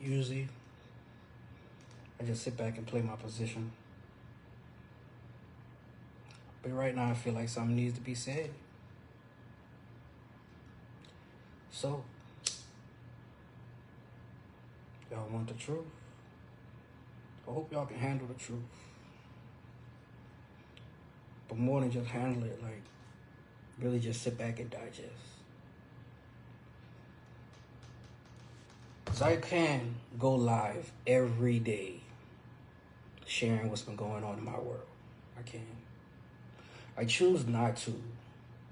Usually, I just sit back and play my position. But right now, I feel like something needs to be said. So, y'all want the truth? I hope y'all can handle the truth. But more than just handle it, like, really just sit back and digest. Because I can go live every day sharing what's been going on in my world. I can. I choose not to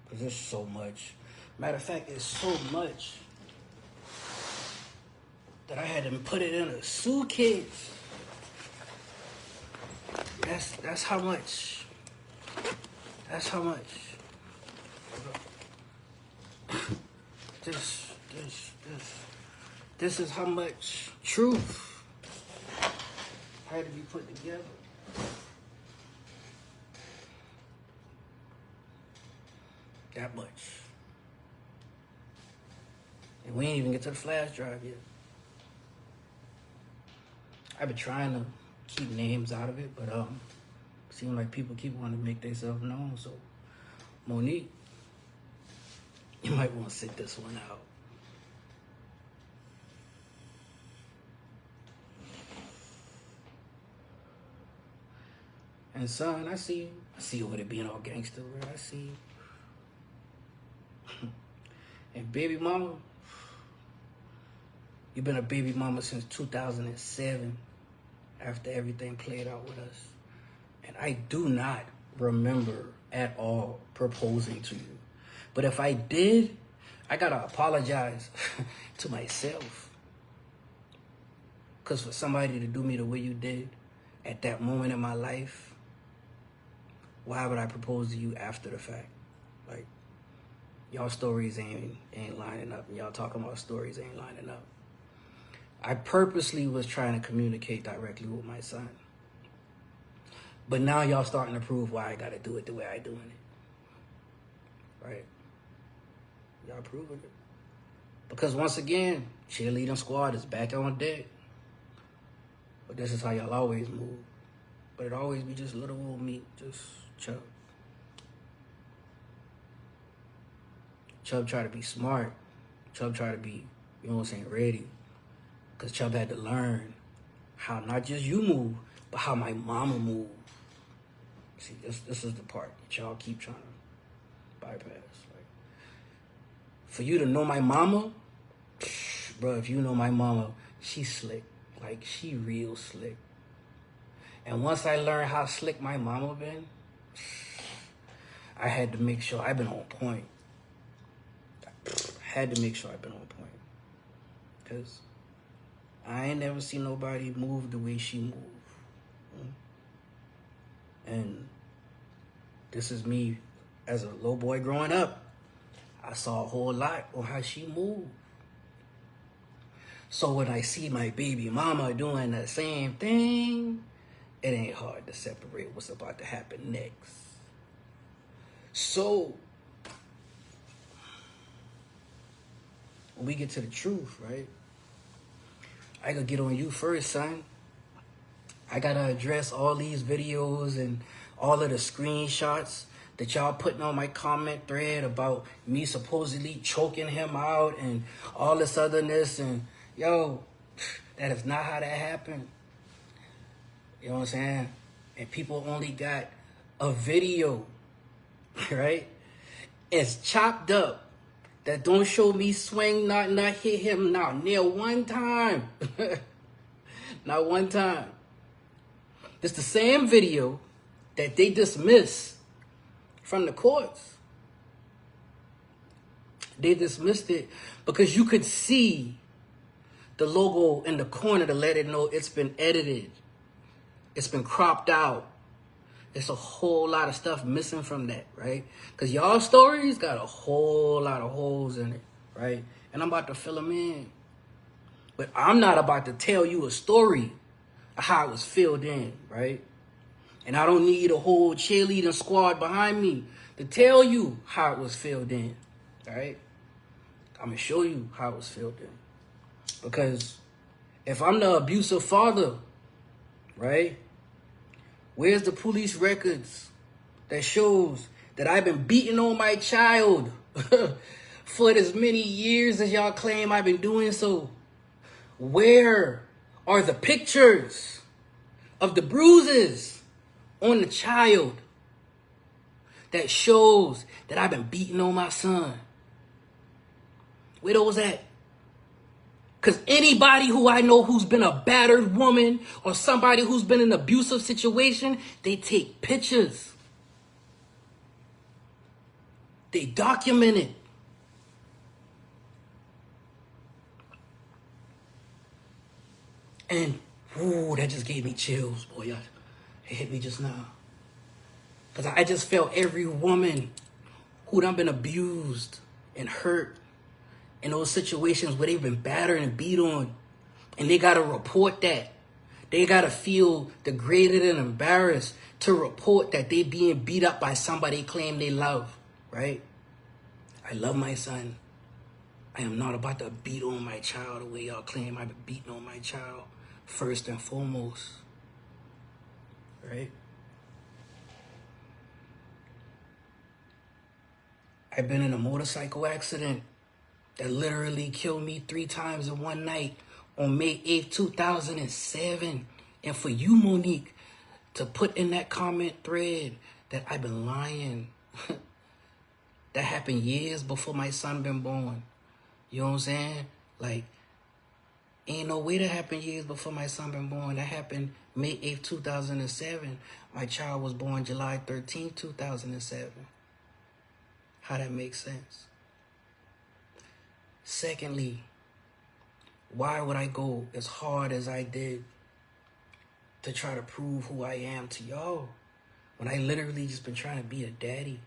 because there's so much. Matter of fact, it's so much that I had to put it in a suitcase. That's how much. That's how much. This is how much truth had to be put together. That much. And we ain't even get to the flash drive yet. I've been trying to keep names out of it, but seems like people keep wanting to make themselves known. So, Monique, you might want to sit this one out. And son, I see you over there being all gangster, bro. I see you. And baby mama, you've been a baby mama since 2007 after everything played out with us. And I do not remember at all proposing to you. But if I did, I gotta apologize to myself. Because for somebody to do me the way you did at that moment in my life, why would I propose to you after the fact? Like, y'all stories ain't lining up. And y'all talking about stories ain't lining up. I purposely was trying to communicate directly with my son. But now y'all starting to prove why I got to do it the way I doing it. Right? Y'all proving it. Because once again, cheerleading squad is back on deck. But this is how y'all always move. But it always be just little old me, just Chubb. Chubb try to be smart. Chubb try to be, you know what I'm saying, ready. Because Chubb had to learn how not just you move, but how my mama moved. See, this is the part that y'all keep trying to bypass. Like, for you to know my mama, bro, if you know my mama, she slick. Like, she real slick. And once I learned how slick my mama been, I had to make sure I've been on point. Had to make sure I've been on point. Because I ain't never seen nobody move the way she moved. And this is me as a little boy growing up. I saw a whole lot on how she moved. So when I see my baby mama doing the same thing, it ain't hard to separate what's about to happen next. So when we get to the truth, right? I gotta get on you first, son. I gotta address all these videos and all of the screenshots that y'all putting on my comment thread about me supposedly choking him out and all this otherness. And yo, that is not how that happened. You know what I'm saying? And people only got a video, right? It's chopped up that don't show me swing, not hit him, not near one time. Not one time. It's the same video that they dismissed from the courts. They dismissed it because you could see the logo in the corner to let it know it's been edited. It's been cropped out. It's a whole lot of stuff missing from that, right? Because y'all stories got a whole lot of holes in it, right? And I'm about to fill them in. But I'm not about to tell you a story of how it was filled in, right? And I don't need a whole cheerleading squad behind me to tell you how it was filled in, right? I'm going to show you how it was filled in. Because If I'm the abusive father, right? Where's the police records that shows that I've been beating on my child for as many years as y'all claim I've been doing so? Where are the pictures of the bruises on the child that shows that I've been beating on my son? Where those at? Because anybody who I know who's been a battered woman or somebody who's been in an abusive situation, they take pictures. They document it. And, ooh, that just gave me chills, boy. It hit me just now. Because I just felt every woman who done been abused and hurt in those situations where they've been battered and beat on, and they got to report that. They got to feel degraded and embarrassed to report that they being beat up by somebody they claim they love, right? I love my son. I am not about to beat on my child the way y'all claim I've been beating on my child, first and foremost, right? I've been in a motorcycle accident that literally killed me 3 times in one night on May 8th, 2007. And for you, Monique, to put in that comment thread that I've been lying, that happened years before my son been born. You know what I'm saying? Like, ain't no way that happened years before my son been born. That happened May 8th, 2007. My child was born July 13th, 2007. How that makes sense? Secondly, why would I go as hard as I did to try to prove who I am to y'all when I literally just been trying to be a daddy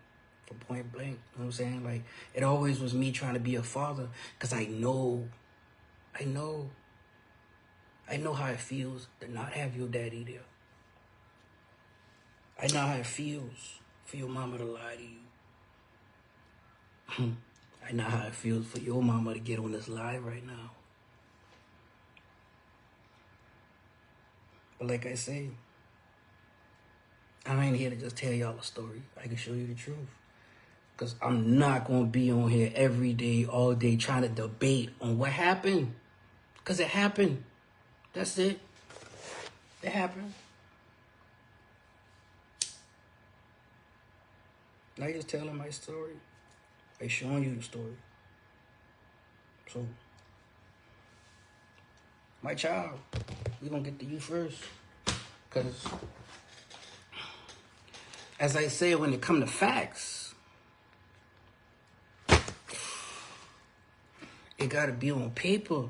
from point blank? You know what I'm saying? Like, it always was me trying to be a father because I know how it feels to not have your daddy there. I know how it feels for your mama to lie to you. I know how it feels for your mama to get on this live right now. But like I say, I ain't here to just tell y'all a story. I can show you the truth. Because I'm not going to be on here every day, all day, trying to debate on what happened. Because it happened. That's it. It happened. And I just telling my story. I showing you the story. So, my child, we gonna get to you first. Because, as I say, when it come to facts, it gotta be on paper.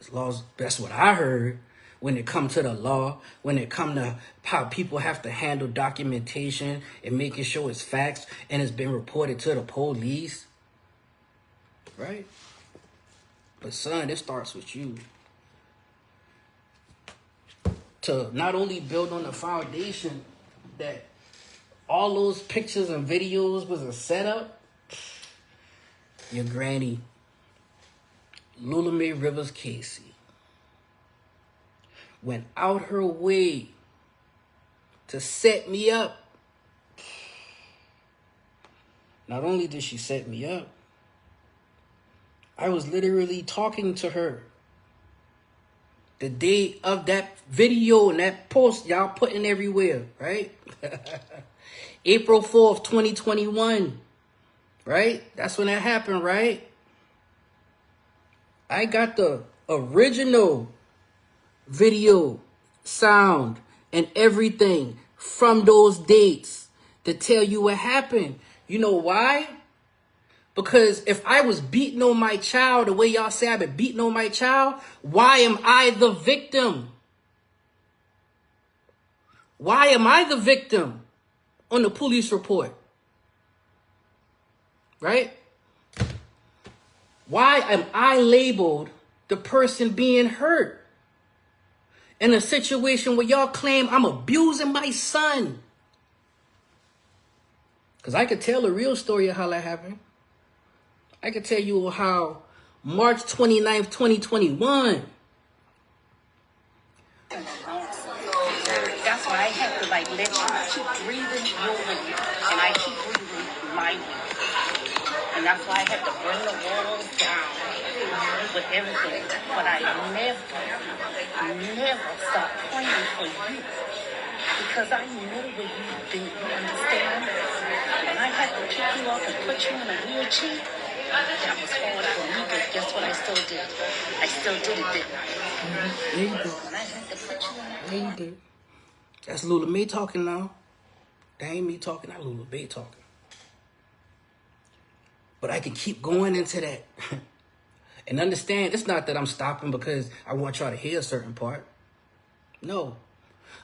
As long as that's what I heard. When it come to the law, when it come to how people have to handle documentation and making sure it's facts and it's been reported to the police. Right? But son, it starts with you. To not only build on the foundation that all those pictures and videos was a setup, your granny, Lula Mae Rivers Casey, went out her way to set me up. Not only did she set me up, I was literally talking to her the day of that video and that post y'all putting everywhere, right? April 4th, 2021, right? That's when that happened, right? I got the original video, sound, and everything from those dates to tell you what happened. You know why? Because if I was beating on my child the way y'all say I've been beating on my child, why am I the victim? Why am I the victim on the police report? Right? Why am I labeled the person being hurt in a situation where y'all claim I'm abusing my son? Because I could tell the real story of how that happened. I could tell you how March 29th, 2021, That's why I have to like let you keep breathing your way, and I keep breathing my way. And that's why I have to bring the walls down with everything. But I never stop praying for you. Because I know where you've been, you understand? And I had to pick you up and put you in a wheelchair. That was hard for me, but guess what? I still did. I still did it, didn't I? Yeah, you did. And I had to put you in a Yeah, you did. That's Lula May talking now. That ain't me talking, that's Lula May talking. But I can keep going into that. And understand, it's not that I'm stopping because I want y'all to hear a certain part. No.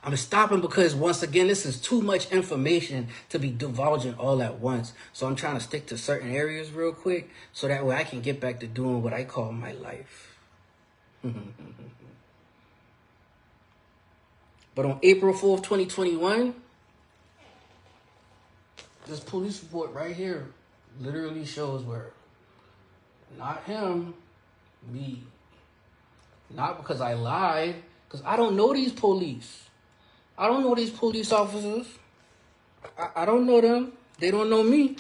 I'm stopping because, once again, this is too much information to be divulging all at once. So I'm trying to stick to certain areas real quick so that way I can get back to doing what I call my life. But on April 4th, 2021, this police report right here literally shows where not him, me. Not because I lied, because I don't know these police. I don't know these police officers. I don't know them. They don't know me.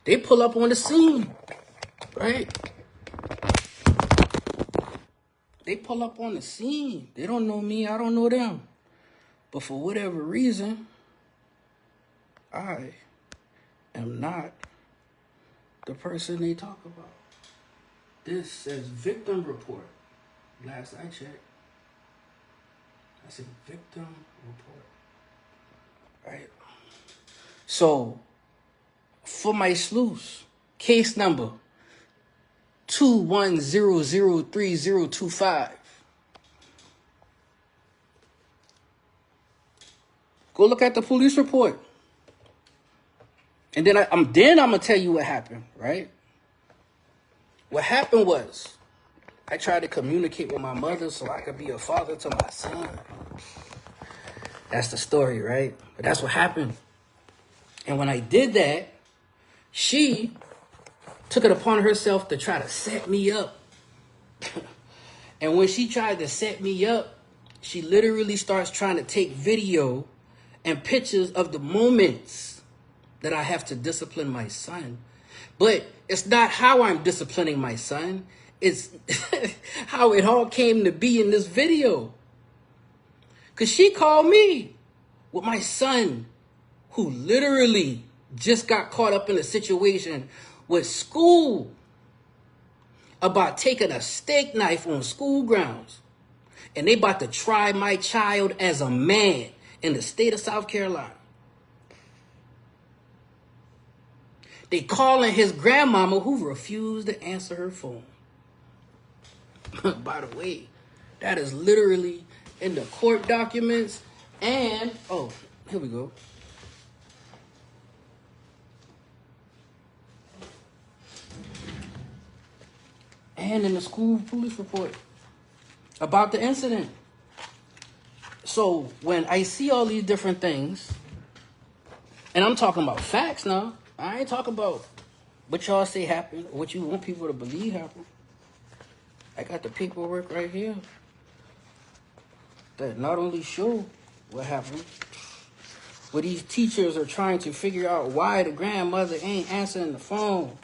They pull up on the scene, right? They pull up on the scene. They don't know me. I don't know them. But for whatever reason, I am not the person they talk about. This says victim report. Last I checked, I said victim report. Right? So, for my sleuths, case number 2103025. Go look at the police report. And then I'm gonna tell you what happened, right? What happened was I tried to communicate with my mother so I could be a father to my son. That's the story, right? But that's what happened. And when I did that, she took it upon herself to try to set me up. And when she tried to set me up, she literally starts trying to take video and pictures of the moments that I have to discipline my son. But it's not how I'm disciplining my son. It's how it all came to be in this video. Because she called me with my son, who literally just got caught up in a situation with school about taking a steak knife on school grounds. And they about to try my child as a man in the state of South Carolina. They calling his grandmama, who refused to answer her phone. By the way, that is literally in the court documents. And, oh, here we go. And in the school police report about the incident. So when I see all these different things, and I'm talking about facts now, I ain't talking about what y'all say happened, or what you want people to believe happened. I got the paperwork right here that not only show what happened, but these teachers are trying to figure out why the grandmother ain't answering the phone,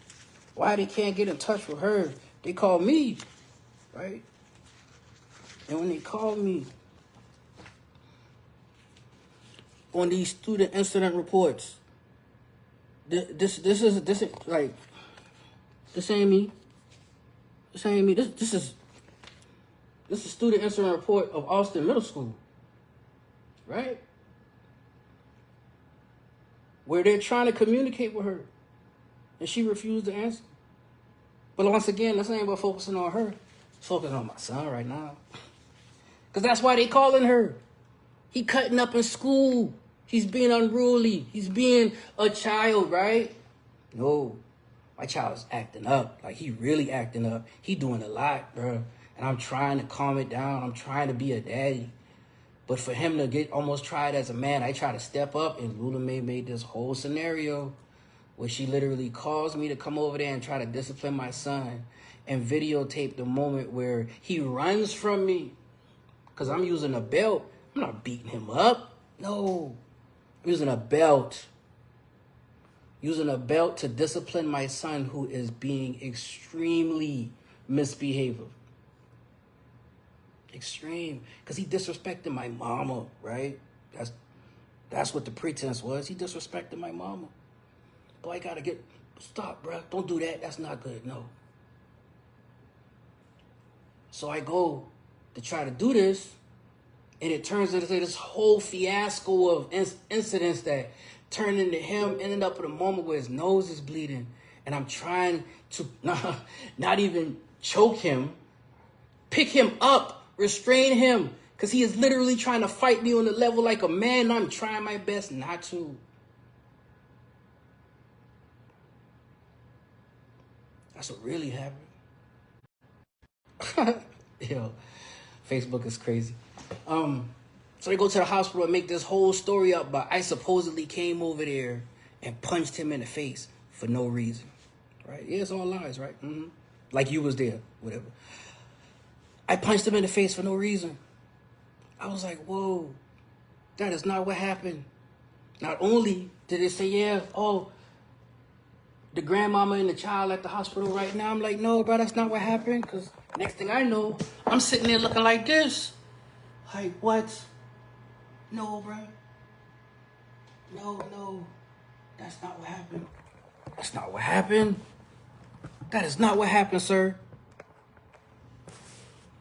why they can't get in touch with her. They call me, right? And when they call me on these student incident reports, this is like, this ain't me. This ain't me. This is student incident report of Austin Middle School, right? Where they're trying to communicate with her, and she refused to answer. But once again, this ain't about focusing on her. It's focusing on my son right now. Because that's why they calling her. He cutting up in school. He's being unruly. He's being a child, right? No. My child's acting up. Like, he really acting up. He doing a lot, bro. And I'm trying to calm it down. I'm trying to be a daddy. But for him to get almost tried as a man, I try to step up. And Lula May made this whole scenario where she literally calls me to come over there and try to discipline my son and videotape the moment where he runs from me. because I'm using a belt. I'm not beating him up. No. I'm using a belt. Using a belt to discipline my son who is being extremely misbehaving. Extreme. Because he disrespected my mama, right? That's what the pretense was. He disrespected my mama. Boy, I gotta stop, bro. Don't do that. That's not good. No. So I go to try to do this, and it turns into this whole fiasco of incidents that turned into him ending up at a moment where his nose is bleeding, and I'm trying to not even choke him, pick him up, restrain him, because he is literally trying to fight me on the level like a man, and I'm trying my best not to. That's what really happened. Yo, Facebook is crazy. So they go to the hospital and make this whole story up, but I supposedly came over there and punched him in the face for no reason. Right? Yeah, it's all lies, right? Mm-hmm. Like you was there, whatever. I punched him in the face for no reason. I was like, whoa, that is not what happened. Not only did they say, yeah, oh, the grandmama and the child at the hospital right now. I'm like, no, bro, that's not what happened. Because next thing I know, I'm sitting there looking like this. Like, what? No, bro. No. That's not what happened. That's not what happened. That is not what happened, sir.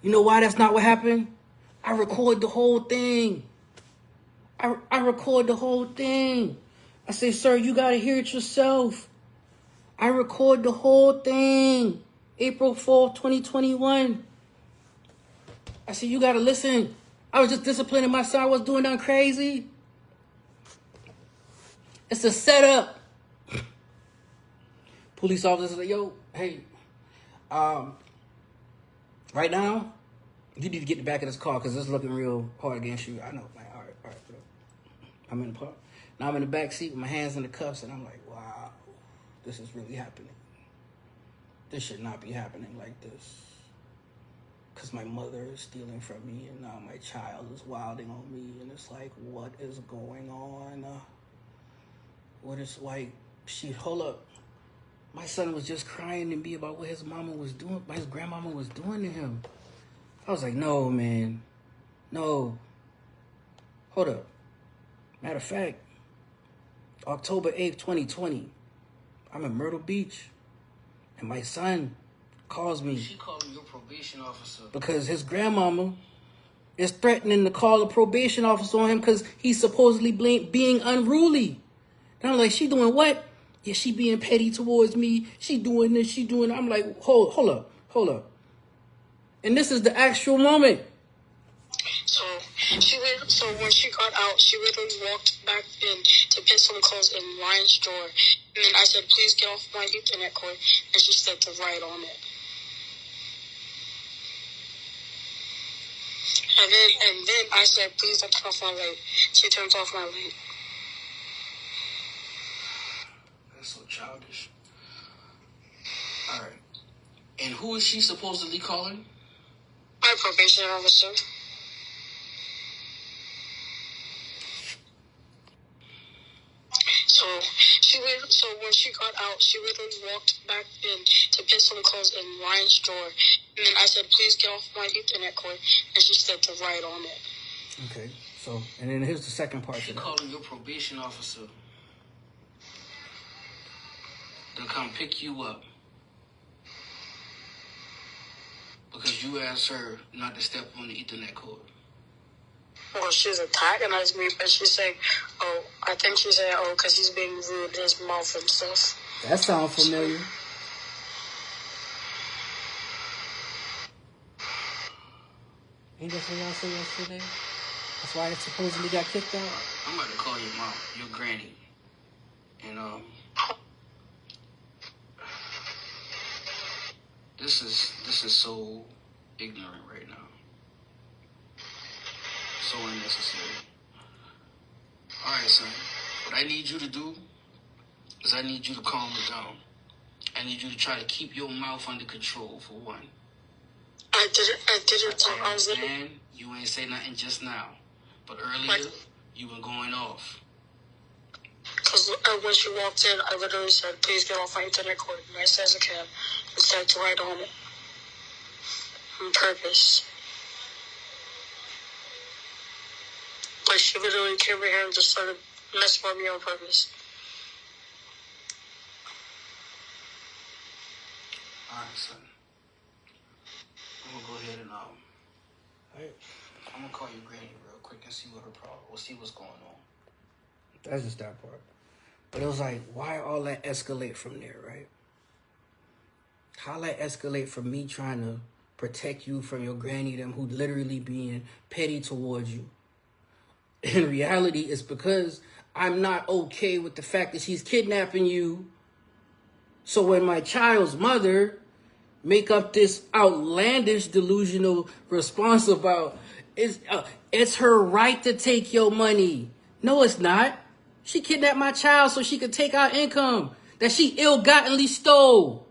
You know why that's not what happened? I record the whole thing. I record the whole thing. I say, sir, you got to hear it yourself. I record the whole thing. April 4th, 2021. I said, you got to listen. I was just disciplining my son. I was doing nothing crazy. It's a setup. Police officer like, yo, hey, right now, you need to get in the back of this car because it's looking real hard against you. I know, like, all right. Bro. I'm in the park. Now I'm in the back seat with my hands in the cuffs, and I'm like, wow, this is really happening. This should not be happening like this. Because my mother is stealing from me, and now my child is wilding on me, and it's like, what is going on? What is, like, hold up. My son was just crying to me about what his mama was doing, what his grandmama was doing to him. I was like, no, man. No. Hold up. Matter of fact, October 8th, 2020, I'm in Myrtle Beach, and my son calls me. She called your probation officer. Because his grandmama is threatening to call a probation officer on him because he's supposedly being unruly. And I'm like, she doing what? Yeah, she being petty towards me. She doing this, she doing that. I'm like, hold up. And this is the actual moment. So when she got out, she literally walked back in to put some clothes in Ryan's drawer. And then I said, please get off my Ethernet cord. And she said to write on it. And then I said, please don't turn off my light. She turns off my light. That's so childish. All right. And who is she supposedly calling? My probation officer. So when she got out, she literally walked back in to put some clothes in Ryan's drawer. And then I said, please get off my Ethernet cord. And she said to write on it. Okay. So, and then here's the second part. She's calling your probation officer to come pick you up because you asked her not to step on the Ethernet cord. Well, she's antagonizing me, but she's saying, I think she said, because he's being rude in his mouth and stuff. That sounds familiar. Ain't that what y'all said yesterday? That's why it supposedly got kicked out? I'm about to call your mom, your granny. And, this is so ignorant right now. So unnecessary. All right, son. What I need you to do is I need you to calm it down. I need you to try to keep your mouth under control, for one. I didn't I talk. I was literally. understand you ain't say nothing just now, but earlier you were going off. Because when she walked in, I literally said, please get off my internet cord. Nice as I can. And said to write on it. On purpose. Like, she literally came over here and just started messing with me on purpose. Alright, son. I'm gonna go ahead and I'm gonna call your granny real quick and see what her problem. We'll see what's going on. That's just that part. But it was like, why all that escalate from there, right? How that escalate from me trying to protect you from your granny, them who literally being petty towards you. In reality, it's because I'm not okay with the fact that she's kidnapping you. So when my child's mother make up this outlandish delusional response about it's her right to take your money. No, it's not. She kidnapped my child so she could take our income that she ill-gottenly stole.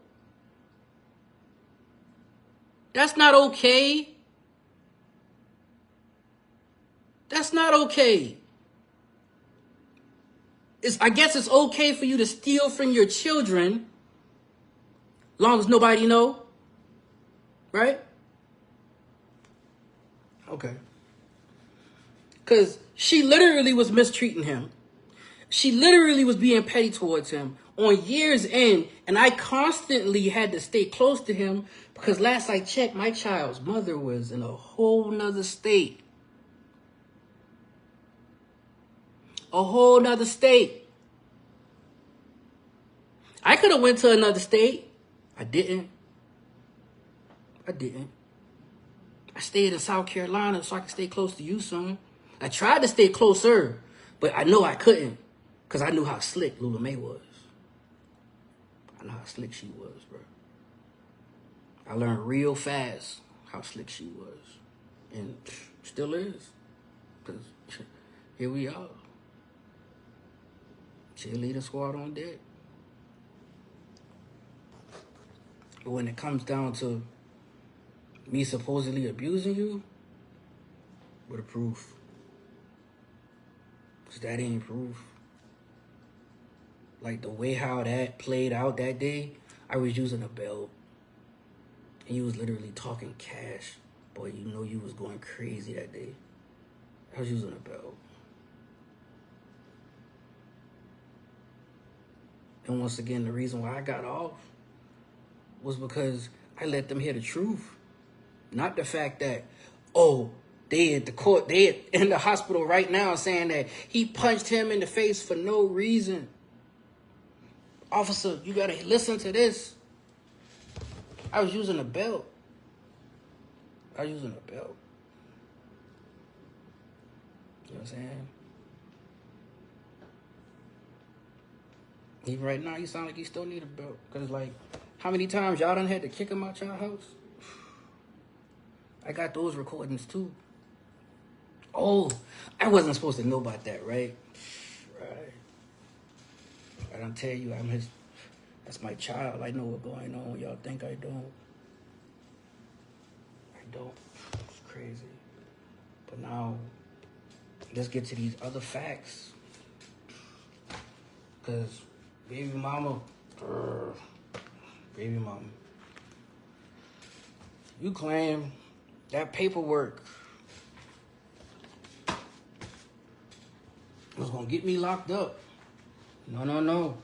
That's not okay. That's not okay. I guess it's okay for you to steal from your children, long as nobody know, right? Okay. Because she literally was mistreating him. She literally was being petty towards him on year's end, and I constantly had to stay close to him because last I checked, my child's mother was in a whole nother state. A whole nother state. I could have went to another state. I didn't. I stayed in South Carolina so I could stay close to you, son. I tried to stay closer, but I know I couldn't because I knew how slick Lula Mae was. I know how slick she was, bro. I learned real fast how slick she was. And still is. Because here we are. Cheerleader squad on deck. But when it comes down to me supposedly abusing you, what the proof? Because that ain't proof. Like the way how that played out that day, I was using a belt. And you was literally talking cash. Boy, you know you was going crazy that day. I was using a belt. And once again, the reason why I got off was because I let them hear the truth. Not the fact that, oh, they at the court, they in the hospital right now saying that he punched him in the face for no reason. Officer, you gotta listen to this. I was using a belt. You know what I'm saying? Even right now, you sound like you still need a belt. Because, like, how many times y'all done had to kick him out your house? I got those recordings, too. Oh, I wasn't supposed to know about that, right? Right. I don't tell you, that's my child. I know what's going on. Y'all think I don't. I don't. It's crazy. But now, let's get to these other facts. Because baby mama, you claim that paperwork was going to get me locked up. No. No,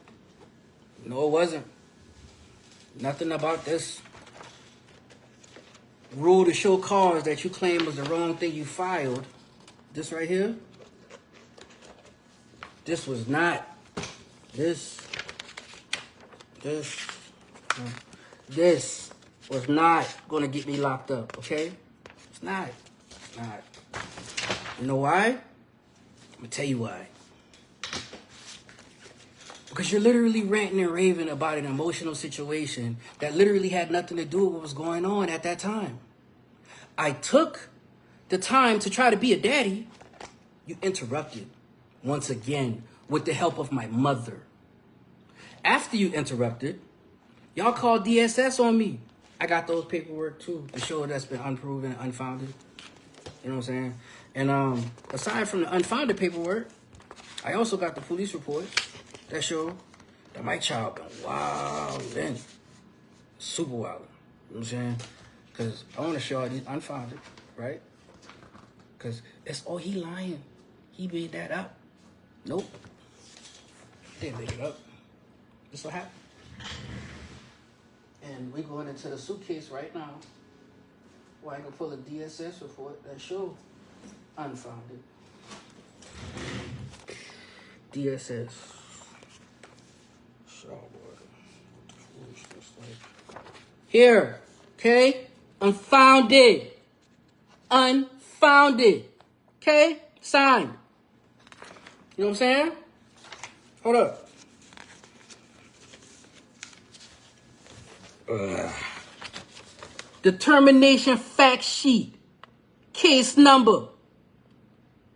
it wasn't. Nothing about this rule to show cause that you claim was the wrong thing you filed. This right here, this was not. This was not going to get me locked up, okay? It's not. You know why? I'm going to tell you why. Because you're literally ranting and raving about an emotional situation that literally had nothing to do with what was going on at that time. I took the time to try to be a daddy. You interrupted once again with the help of my mother. After you interrupted, y'all called DSS on me. I got those paperwork too to show that's been unproven, unfounded. You know what I'm saying? And aside from the unfounded paperwork, I also got the police reports that show that my child been wildin', super wildin'. You know what I'm saying? Because I want to show all these unfounded, right? Because it's, oh, he lying. He made that up. Nope. Didn't make it up. This what happened. And we going into the suitcase right now where I can pull a DSS report that show unfounded. DSS. Here, okay? Unfounded. Unfounded. Okay? Signed. You know what I'm saying? Hold up. Determination fact sheet. Case number.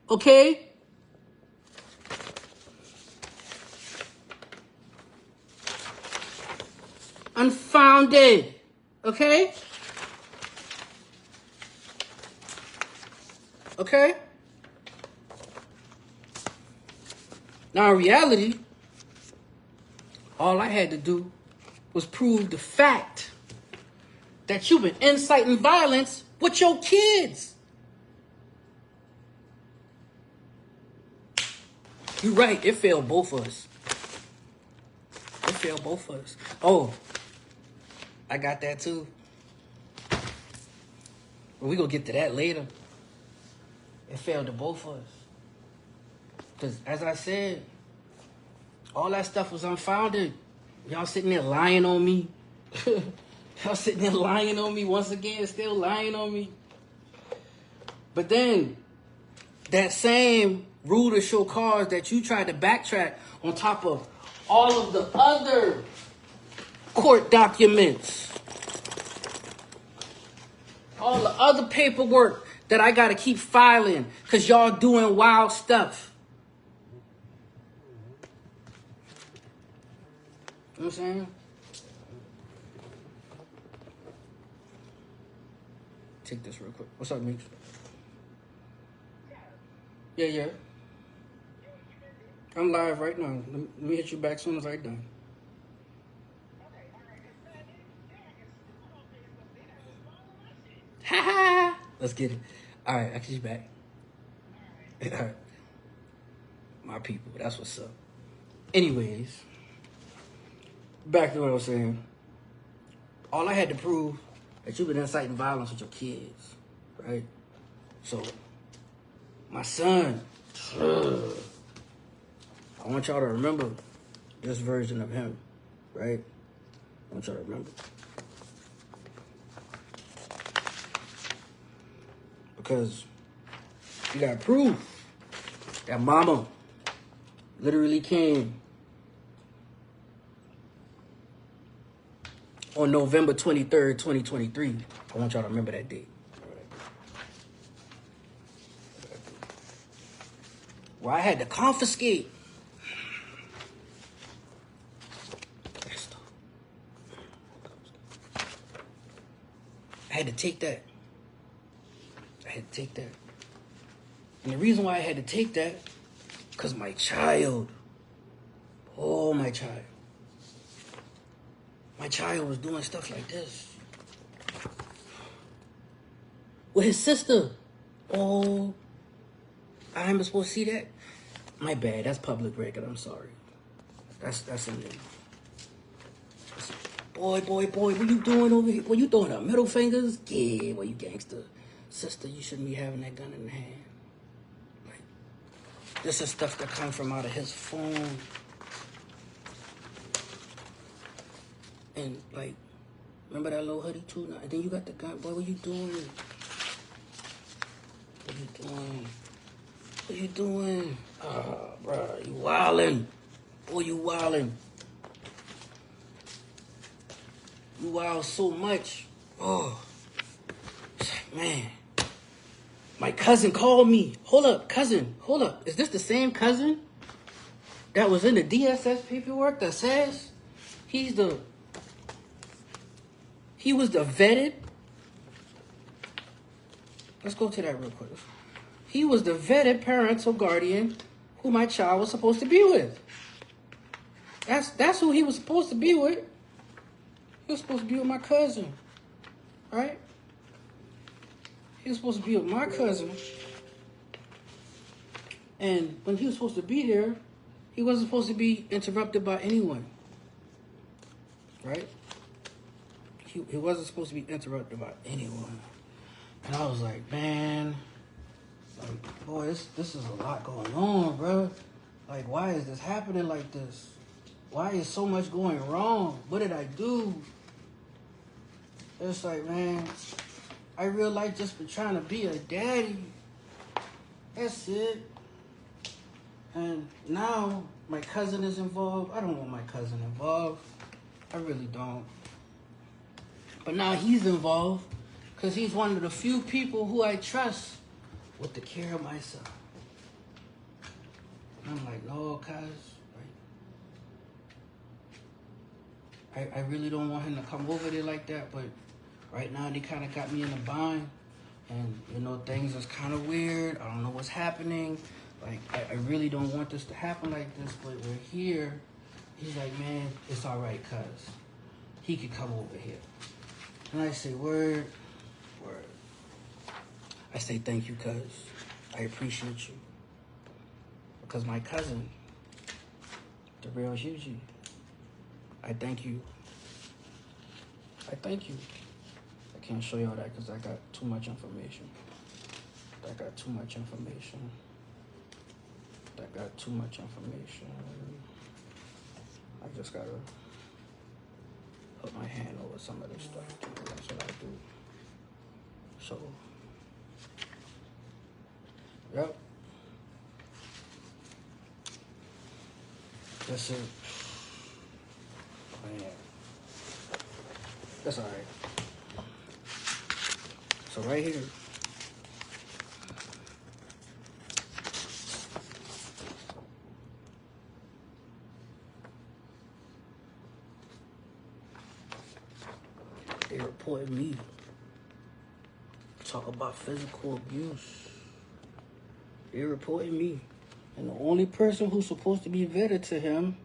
Okay? Unfounded. Okay? Okay? Now, in reality, all I had to do was prove the fact that you've been inciting violence with your kids. You're right, it failed both of us. It failed both of us. Oh, I got that too. But we gonna get to that later. It failed to both of us. Because as I said, all that stuff was unfounded. Y'all sitting there lying on me. Y'all sitting there lying on me once again, still lying on me. But then, that same rule to show cause that you tried to backtrack on top of all of the other court documents, all the other paperwork that I gotta keep filing because y'all doing wild stuff. You know what I'm saying? Take this real quick. What's up, Meeks? Yeah. I'm live right now. Let me hit you back as soon as I'm done. Ha ha! Let's get it. All right, I get you back. All right. My people, that's what's up. Anyways, back to what I was saying. All I had to prove that you've been inciting violence with your kids, right? So, my son, I want y'all to remember this version of him, right? I want y'all to remember. Because you got proof that mama literally came on November 23rd, 2023. I want y'all to remember that date. Where I had to confiscate. I had to take that. And the reason why I had to take that, because my child, my child was doing stuff like this with his sister. Oh, I ain't supposed to see that. My bad. That's public record. I'm sorry. That's in there. Boy, what you doing over here? What you throwing up middle fingers? Yeah, well, you gangster. Sister, you shouldn't be having that gun in the hand. Like, this is stuff that comes from out of his phone. And, like, remember that little hoodie too? And then you got the gun. Boy, what you doing? What you doing? Oh, bro, you wildin'. Boy, you wildin'. You wild so much. Oh, man. My cousin called me. Hold up, cousin. Hold up. Is this the same cousin that was in the DSS paperwork that says he's the He was the vetted. Let's go to that real quick. He was the vetted parental guardian who my child was supposed to be with. That's who he was supposed to be with. He was supposed to be with my cousin, right? He was supposed to be with my cousin. And when he was supposed to be there, he wasn't supposed to be interrupted by anyone, right? He wasn't supposed to be interrupted by anyone. And I was like, man, like, boy, this is a lot going on, bro. Like, why is this happening like this? Why is so much going wrong? What did I do? It's like, man, I realized just for trying to be a daddy. That's it. And now my cousin is involved. I don't want my cousin involved. I really don't. But now he's involved because he's one of the few people who I trust with the care of my son. And I'm like, no, cuz, I really don't want him to come over there like that, but right now they kind of got me in a bind. And, you know, things is kind of weird. I don't know what's happening. Like, I really don't want this to happen like this, but we're here. He's like, man, it's all right, cuz. He could come over here. And I say, word. I say, thank you, cuz. I appreciate you. Because my cousin, the real Hughie, I thank you. I thank you. I can't show y'all that because I got too much information. I got too much information. I just gotta put my hand over some of this stuff. That's what I do. So, yep. That's it. Man. That's alright. So right here. They reported me. Talk about physical abuse. They reported me. And the only person who's supposed to be vetted to him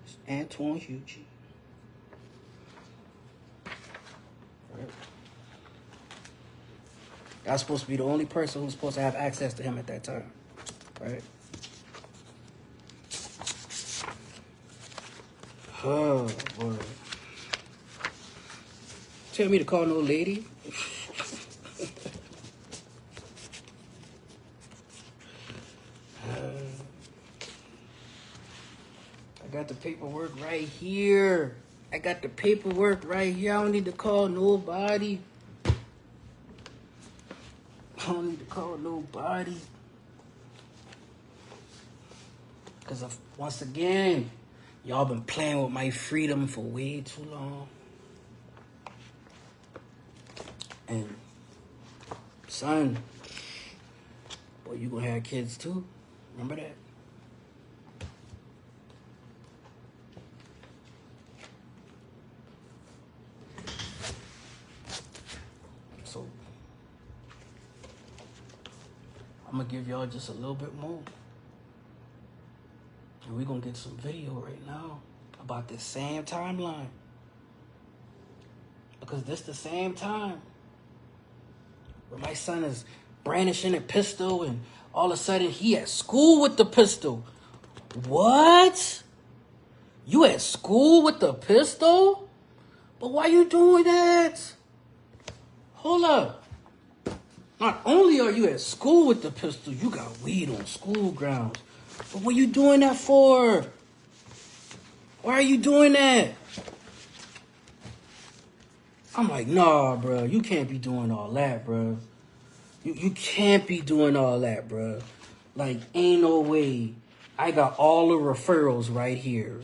is Antoine Hughie. Right? That's supposed to be the only person who's supposed to have access to him at that time. Right? Oh, boy. Tell me to call no lady. I got the paperwork right here. I don't need to call nobody. Because once again, y'all been playing with my freedom for way too long. And, son, boy, you gonna have kids too. Remember that? So, I'm gonna give y'all just a little bit more. And we're gonna get some video right now about this same timeline. Because this the same time where my son is brandishing a pistol and all of a sudden he at school with the pistol. What? You at school with the pistol? But why you doing that? Hold up. Not only are you at school with the pistol, you got weed on school grounds. But what you doing that for? Why are you doing that? I'm like, nah, bro. You can't be doing all that, bro. You can't be doing all that, bro. Like, ain't no way. I got all the referrals right here.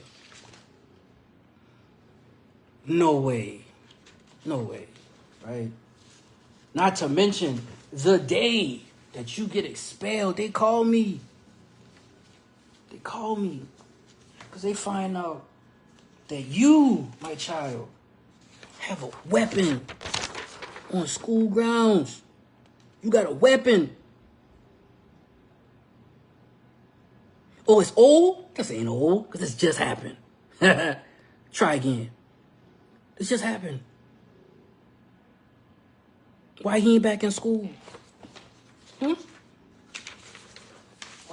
No way. No way, right? Not to mention, the day that you get expelled, they call me. They call me. Because they find out that you, my child, have a weapon on school grounds. You got a weapon. Oh, it's old? This ain't old, because this just happened. Try again. This just happened. Why he ain't back in school? Why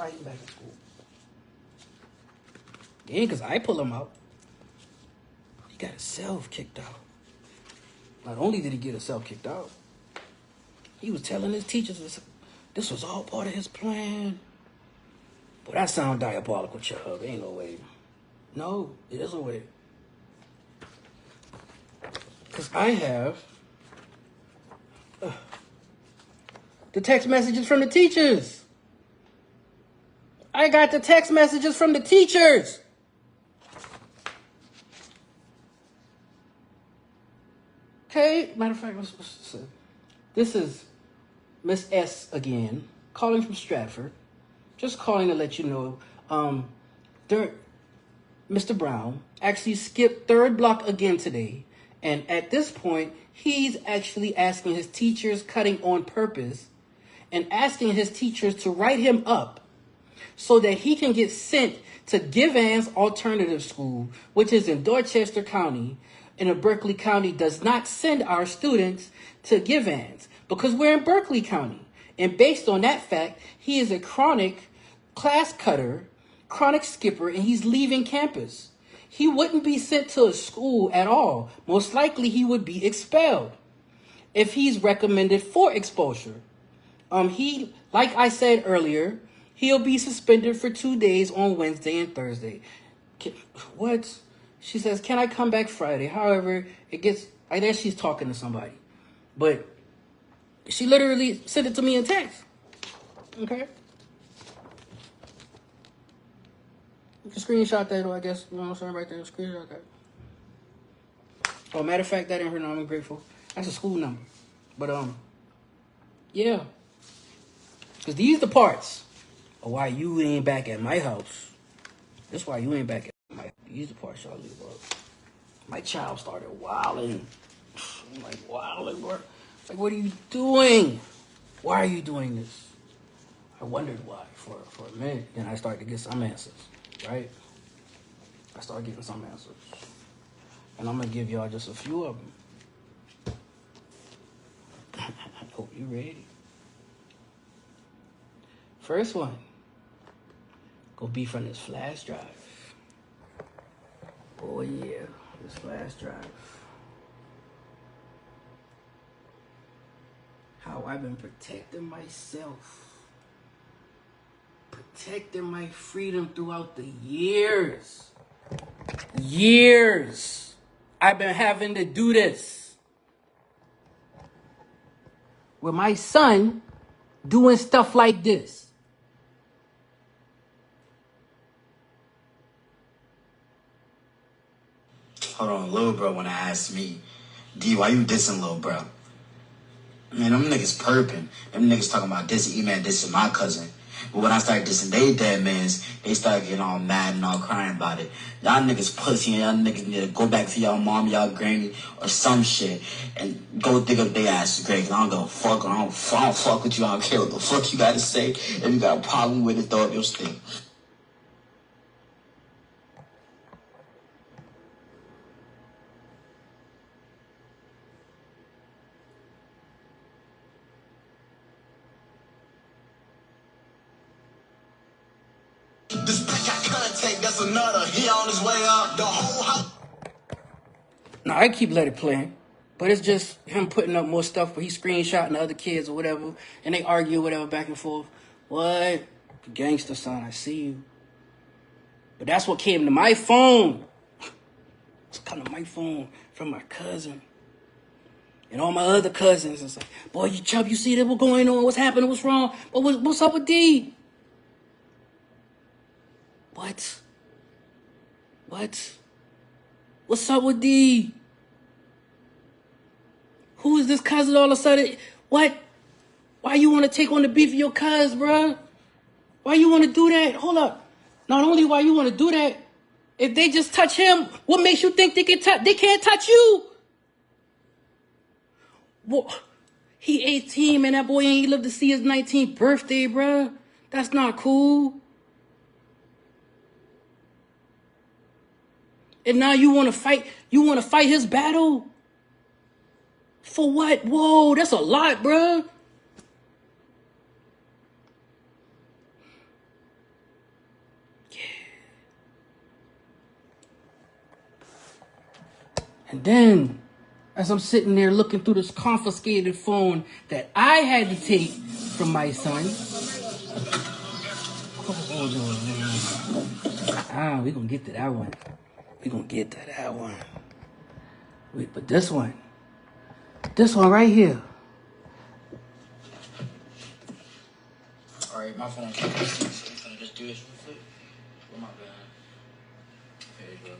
he ain't back in school? Yeah, because I pull him out. He got himself kicked out. Not only did he get himself kicked out, he was telling his teachers this was all part of his plan. But that sound diabolical, Chubb. Ain't no way. No, it is a way. Because I have the text messages from the teachers. I got the text messages from the teachers. Okay, matter of fact, this is Miss S again, calling from Stratford. Just calling to let you know, Mr. Brown actually skipped third block again today. And at this point, he's actually asking his teachers, cutting on purpose, and asking his teachers to write him up so that he can get sent to Givens Alternative School, which is in Dorchester County, and Berkeley County does not send our students to Givens because we're in Berkeley County. And based on that fact, he is a chronic class cutter, chronic skipper, and he's leaving campus. He wouldn't be sent to a school at all. Most likely he would be expelled if he's recommended for exposure. He, like I said earlier, he'll be suspended for 2 days on Wednesday and Thursday. What? She says, can I come back Friday? However, it gets, I guess she's talking to somebody. But she literally sent it to me in text. Okay? You can screenshot that, or I guess, you know what I'm saying, right there, screenshot that. Oh, matter of fact, that ain't her number, I'm grateful. That's a school number. But, yeah. Because these the parts of why you ain't back at my house. That's why you ain't back at my house. These the parts y'all leave up. My child started wilding. I'm like, wilding, bro. Like, what are you doing? Why are you doing this? I wondered why for a minute. Then I started to get some answers, right? I started getting some answers. And I'm going to give y'all just a few of them. I hope you're ready. First one, gonna be from this flash drive. Oh yeah, this flash drive. How I've been protecting myself. Protecting my freedom throughout the years. Years. I've been having to do this. With my son doing stuff like this. Hold on, little bro wanna ask me, D, why you dissing little bro? Man, them niggas perping. Them niggas talking about dissing E-Man, dissing my cousin. But when I started dissing they dead mans, they started getting all mad and all crying about it. Y'all niggas pussy and y'all niggas need to go back to y'all mom, y'all granny, or some shit. And go dig up their ass grave. I don't give a fuck. I don't fuck with you. I don't care what the fuck you gotta say. If you got a problem with it, throw up your stick. This bitch got contact, that's another. He on his way up. The whole house. Now, I keep letting it play, but it's just him putting up more stuff where he's screenshotting the other kids or whatever, and they argue or whatever back and forth. What? Gangster son, I see you. But that's what came to my phone. It's coming to my phone from my cousin. And all my other cousins. It's like, boy, you Chubb, you see that? What's going on? What's happening? What's wrong? What's up with D? What? What's up with D? Who is this cousin all of a sudden? What? Why you want to take on the beef of your cuz, bruh? Why you want to do that? Hold up. Not only why you want to do that, if they just touch him, what makes you think they can't touch you? What? He 18, man. That boy ain't lived to see his 19th birthday, bruh. That's not cool. And now you want to fight? You want to fight his battle? For what? Whoa, that's a lot, bruh. And then, as I'm sitting there looking through this confiscated phone that I had to take from my son. We're going to get to that one. We're going to get to that one. Wait, but this one right here. All right, my phone's so I'm gonna just do this real quick. Oh, my bad. There you go.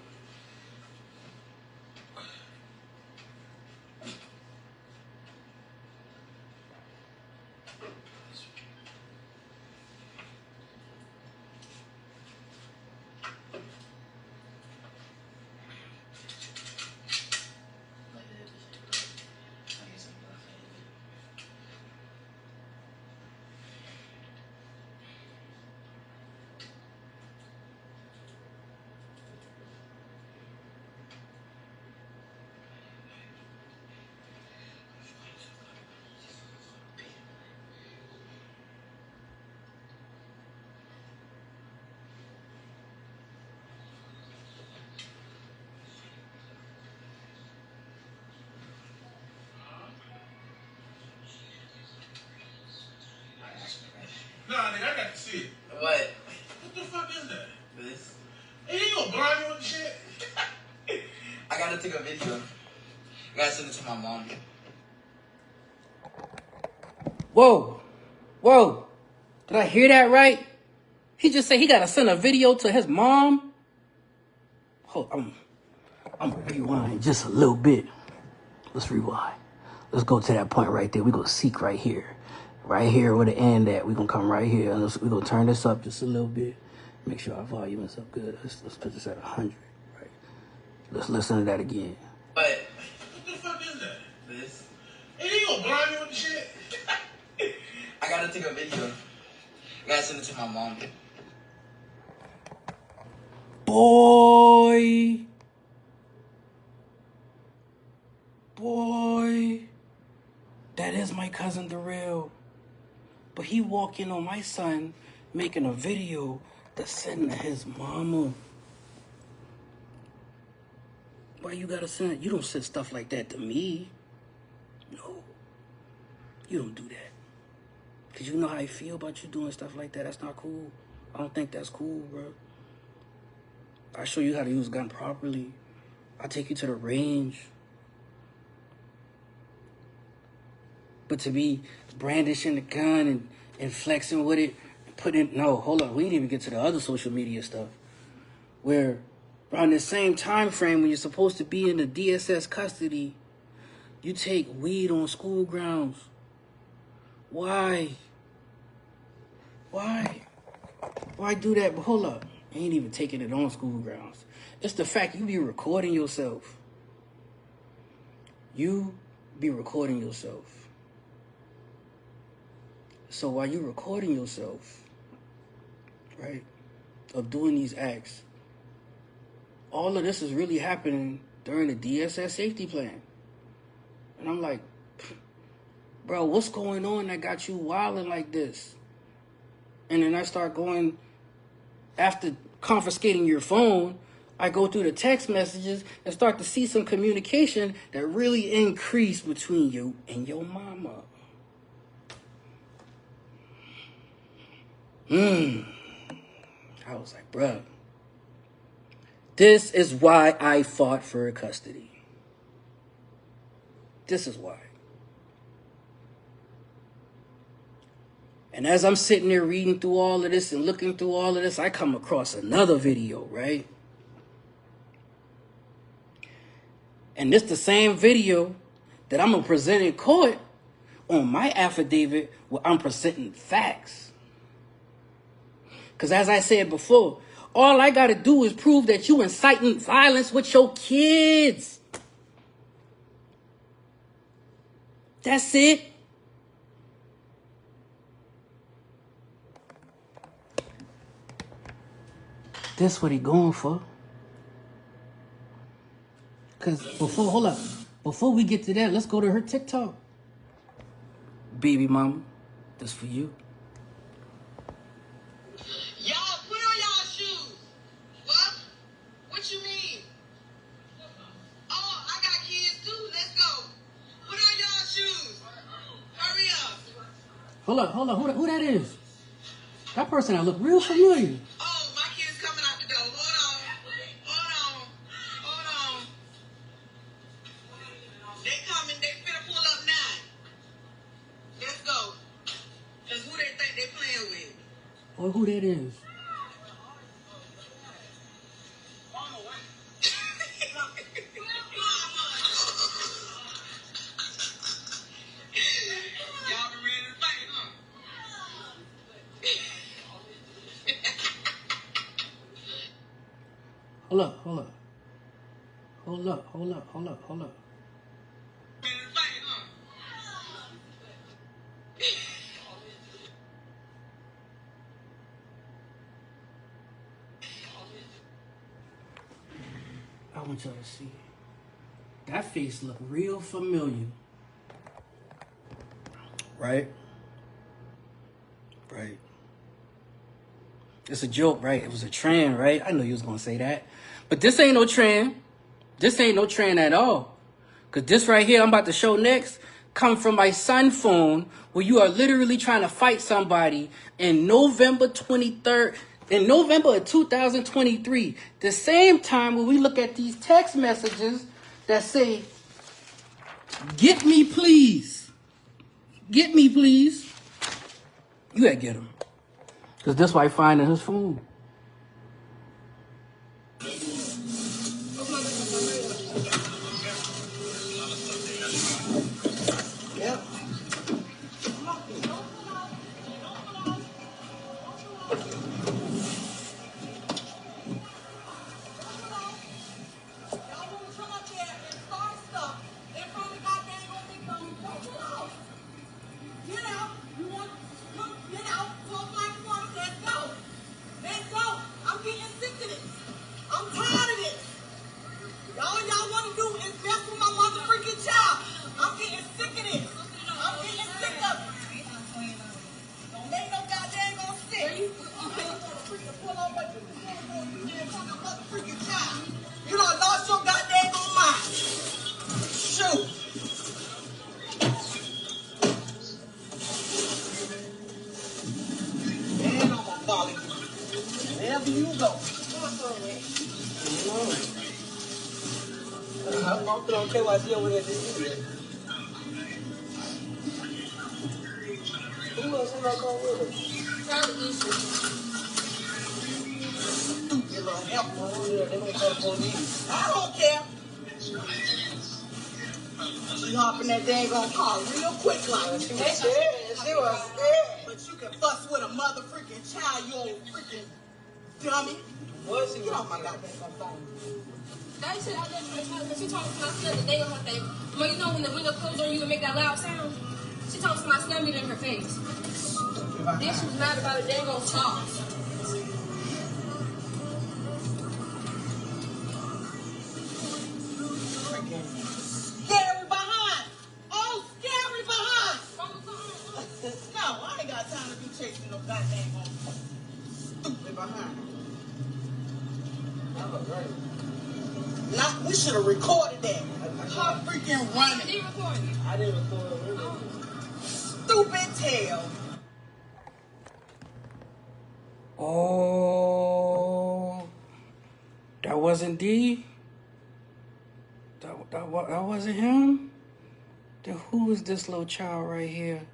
Nah, nigga, I got to see it. What? What the fuck is that? This? Hey, you gonna blind me with the shit? I gotta take a video. I gotta send it to my mom. Whoa. Did I hear that right? He just said he gotta send a video to his mom? Hold on. I'm gonna rewind just a little bit. Let's rewind. Let's go to that point right there. We're gonna seek right here. Right here where the end at. We're gonna come right here. And we're gonna turn this up just a little bit. Make sure our volume is up good. Let's put this at 100. Right. Let's listen to that again. What? What the fuck is that? This? Hey, you gonna blind me with the shit? I gotta take a video. I gotta send it to my mom. Boy. That is my cousin Darrell. But he walking on my son making a video to send to his mama. Why you gotta send it? You don't send stuff like that to me. No. You don't do that. Because you know how I feel about you doing stuff like that. That's not cool. I don't think that's cool, bro. I show you how to use a gun properly. I take you to the range. But to be brandishing the gun and flexing with it, no, hold on. We didn't even get to the other social media stuff. Where around the same time frame when you're supposed to be in the DSS custody, you take weed on school grounds. Why? Why do that? But hold up. You ain't even taking it on school grounds. It's the fact you be recording yourself. You be recording yourself. So while you're recording yourself, right, of doing these acts, all of this is really happening during the DSS safety plan. And I'm like, bro, what's going on that got you wilding like this? And then I start going, after confiscating your phone, I go through the text messages and start to see some communication that really increased between you and your mama. I was like, bruh, this is why I fought for custody. This is why. And as I'm sitting there reading through all of this and looking through all of this, I come across another video, right? And it's the same video that I'm going to present in court on my affidavit where I'm presenting facts. Because as I said before, all I got to do is prove that you inciting violence with your kids. That's it. This what he going for. Cause before we get to that, let's go to her TikTok. Baby mama, this for you. Y'all put on y'all shoes. What? What you mean? Oh, I got kids too. Let's go. Put on y'all shoes. Hurry up. Hold up. Who that is? That person that look real familiar. Oh, my kid's coming out the door. Hold on. They coming. They finna pull up now. Let's go. Cause who they think they playing with? Or who that is? Y'all been ready to fight, huh? Hold up. Ready to fight, huh? I want y'all to see. That face look real familiar. Right? It's a joke, right? It was a trend, right? I knew you was gonna say that. But this ain't no trend. This ain't no trend at all. Cause this right here I'm about to show next come from my son's phone where you are literally trying to fight somebody in November 23rd, in November of 2023. The same time when we look at these text messages that say, get me please. Get me please. You gotta get him. Cause this why finding his phone. Yep. You done lost your goddamn mind. Shoot. Man, I'm gonna follow you. Wherever you go. I'm gonna put on KYC over there. Who else am I going with her? Probably Isha. Stupid little help over there. They don't call the police. I don't care. She hop in that dang car real quick like. She was scared. But you can fuss with a mother freaking child, you old freaking dummy. What is she get off my goddamn phone? That shit out there because she talking to my son the day on her face. Well, you know when the window closed on you and make that loud sound? She talks to my son in her face. Then she was mad about a dang old Charles. Scary behind. Oh, scary behind. No, I ain't got time to be chasing no goddamn home. Stupid behind. That was great. Not, we should have recorded that. Her freaking running. Did you record it? I didn't record it. Really. Stupid tail. Oh, that wasn't D. That wasn't him. Then who is this little child right here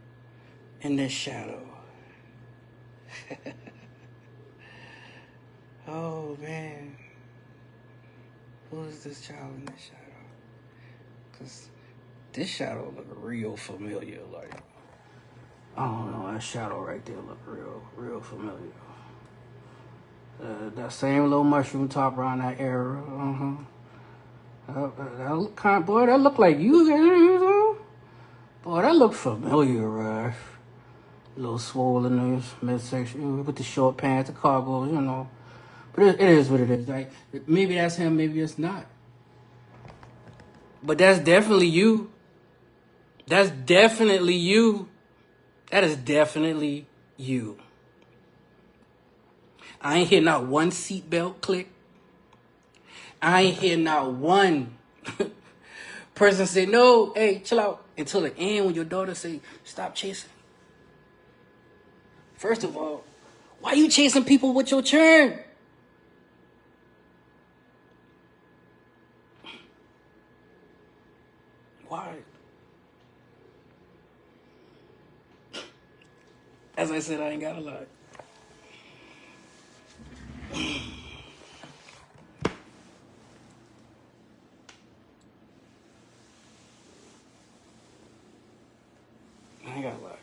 in this shadow? Oh man, who is this child in this shadow? Cause this shadow look real familiar. Like I don't know, that shadow right there look real familiar. That same little mushroom top around that era. That look kind of, boy, that look like you know? Boy, that look familiar, a little swollen in his midsection with the short pants, the cargos, you know. But it is what it is, right? Maybe that's him, maybe it's not. But that's definitely you. That's definitely you. That is definitely you. I ain't hear not one seatbelt click. I ain't hear not one person say, no, hey, chill out. Until the end when your daughter say, stop chasing. First of all, why you chasing people with your churn? Why? As I said, I ain't got a lot. I ain't got a lot.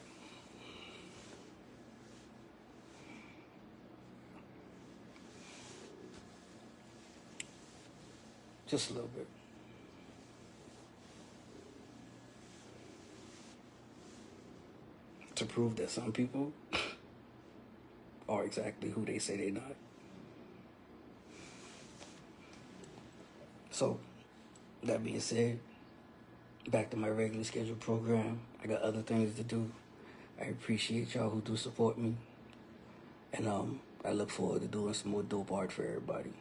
Just a little bit. To prove that some people are exactly who they say they're not. So, that being said, back to my regularly scheduled program. I got other things to do. I appreciate y'all who do support me. And I look forward to doing some more dope art for everybody.